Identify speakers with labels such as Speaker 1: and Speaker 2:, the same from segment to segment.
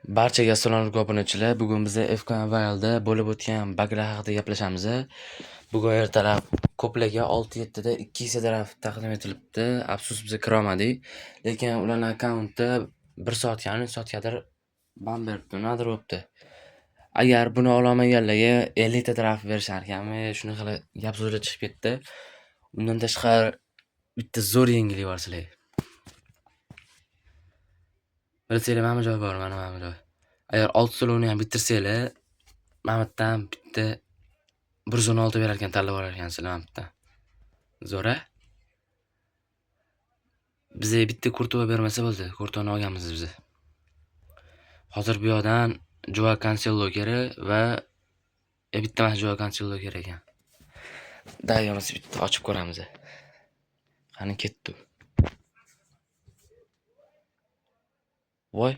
Speaker 1: Barchaga assalomu alaykum obunachilar. Bugun biz FK Mobile'da bo'lib o'tgan buglar haqida gaplashamiz. Bugun ertalab ko'plarga 6-7 da 2 taraf taqdim etilibdi. Afsus biz kira olmadik. Lekin ularning akkauntida 1 soat, ya'ni soatgadir ban beribdi, nimadir bo'libdi. Agar buni ololmaganlarga 50 ta taraf berishar ekanmi, shunaqa gap so'zlar chiqib ketdi. Undan tashqari bitta zo'r yangilik bor sizlarga. Bilsanglar mana joy bor, mana joy. Agar 6 to'lovni ham bitirsanglar, Mamatdan bitta 116 berar ekan, tanlab olar ekansizlar Mamatdan. Zo'ra? Bizga bitta kurtova bermasa bo'ldi. Kurtovni olganmiz biz. Hozir bu yoqdan Joao Cancelo kerak va bitta mana Joao Cancelo kerak ekan. Daryoni bitta ochib ko'ramiz. Qani ketdi. Voy.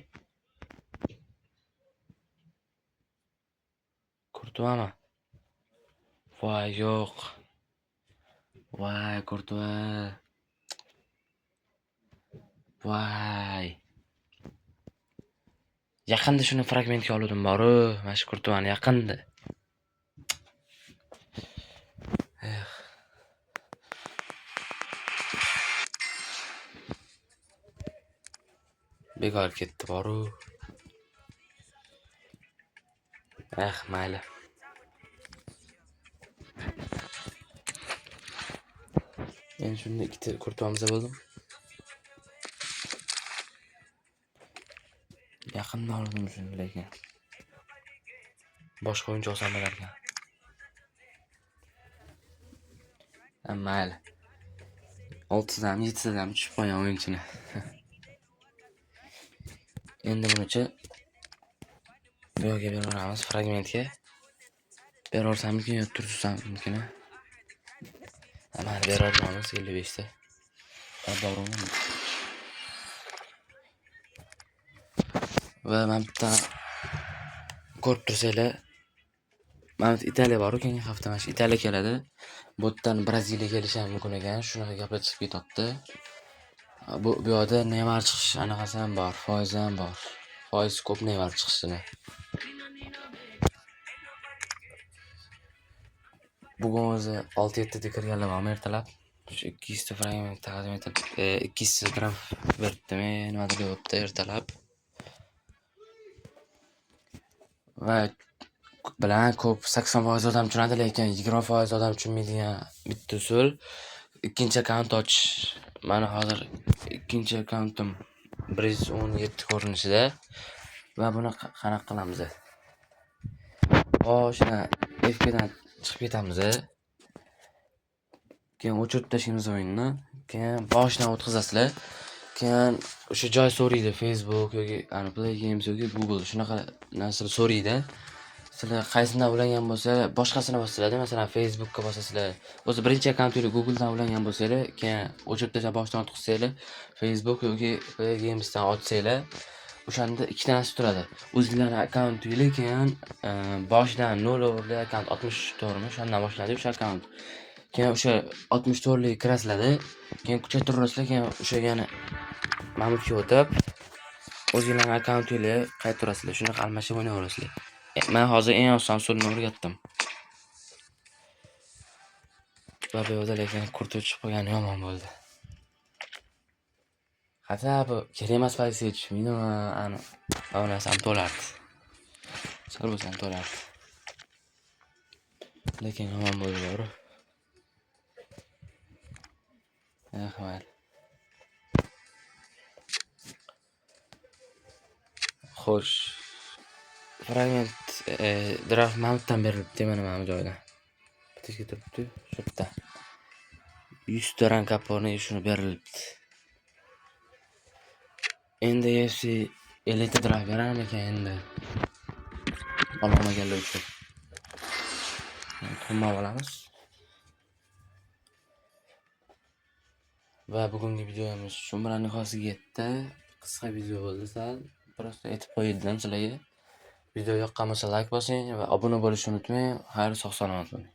Speaker 1: Kurtovami? Voy, yo'q. Voy, kurtova. Voy. Yaqinda shuni fragmentga oldim bor-ku, mana shu kurtovani yaqinda. Bekor ketdi bor-ku. Mayli. Men shunda ikkita kurtovamiz bo'ldim. Yaqinda oldim shuni, lekin boshqa o'yinchi olsam bo'lar ekan. Mayli. 6 dan 7 dan tushib qo'ygan o'yinchini. Endi bunichi bu yerga beraveramiz fragmentga. Beraversammikin yo tursammikin? Mayli, beraveramiz 55 ta. Bormi? Va men bitta ko'rib tursanglar, mana Italiya bor, keyingi hafta mana shu Italiya keladi. Bu yerdan Braziliya kelishi ham mumkin ekan. Shunaqa gaplar chiqib ketyapti. Bu yoqda Neymar chiqish anaqasi ham bor, foizi ham bor. Foiz ko'p Neymar chiqishini. Bugun o'zi 6-7 ta kirganlar bormi ertalab? Shu 200 ta fragment taqdim etib, 200 taraf beribdimi, nimadir deyapti ertalab. Va bilan ko'p 80% odam tushunadi, lekin 20% odam tushunmaydigan bitta usul. Ikkinchi akkaunt ochish. Mana hozir ikkinchi akkauntim 117 ko'rinishida. Va buni qanaqa qilamiz? Boshida FK dan chiqib ketamiz. Keyin o'chirib tashlaymiz o'yinni. Keyin boshdan o'tkazasizlar. Keyin o'sha joy so'raydi, Facebook yoki Play Games yoki Google shunaqa narsalar so'raydi. Sizlar qaysidan ulangan bo'lsa, boshqasini bosasizlar, masalan Facebookka bosasizlar. O'zi birinchi akkauntingiz Googledan ulangan bo'lsa-lar, keyin o'chirib tashlab boshdan o'tkazsanglar, Facebook yoki Play Gamesdan ochsanglar, o'shanda ikkita narsa turadi. O'zingizlarning akkauntingiz keyin boshidan 0 o'rli akkaunt 64 mi, shundan boshlanadi o'sha akkaunt. Keyin o'sha 64 lik kirasizlar, keyin kuchaytirasizlar, keyin o'sha yana mamutga o'tib, o'zingizlarning akkauntingizni qaytarasizlar, shunaqa almashib o'ynayverasizlar. Men hozir eng oson usulni o'rgatdim. Va bu yerda lekin kurtov chiqib qolgani yomon bo'ldi. Hatto bu kerak emas paytga tushmaydi, ana narsam to'lardi. Sal bo'lsam to'lardi. Lekin yomon bo'ldi bor. Mayli. Xo'sh. Fragment draft Mountdan berilibdi mana joydan. Bittaga turibdi, shu yerda. 100 ta rank kaponi shuni berilibdi. Endi FC 50 ta draft berarmi ekan endi? Olmaganlar uchun. Qilmab olamiz. Va bugungi videomiz shu bilan nihoyasiga yetdi. Qisqa video bo'ldi, sal prosta aytib qo'ydim sizlarga. Video yoqqan bo'lsa like bosing va obuna bo'lishni unutmang. Xayr, sog' salomat bo'ling.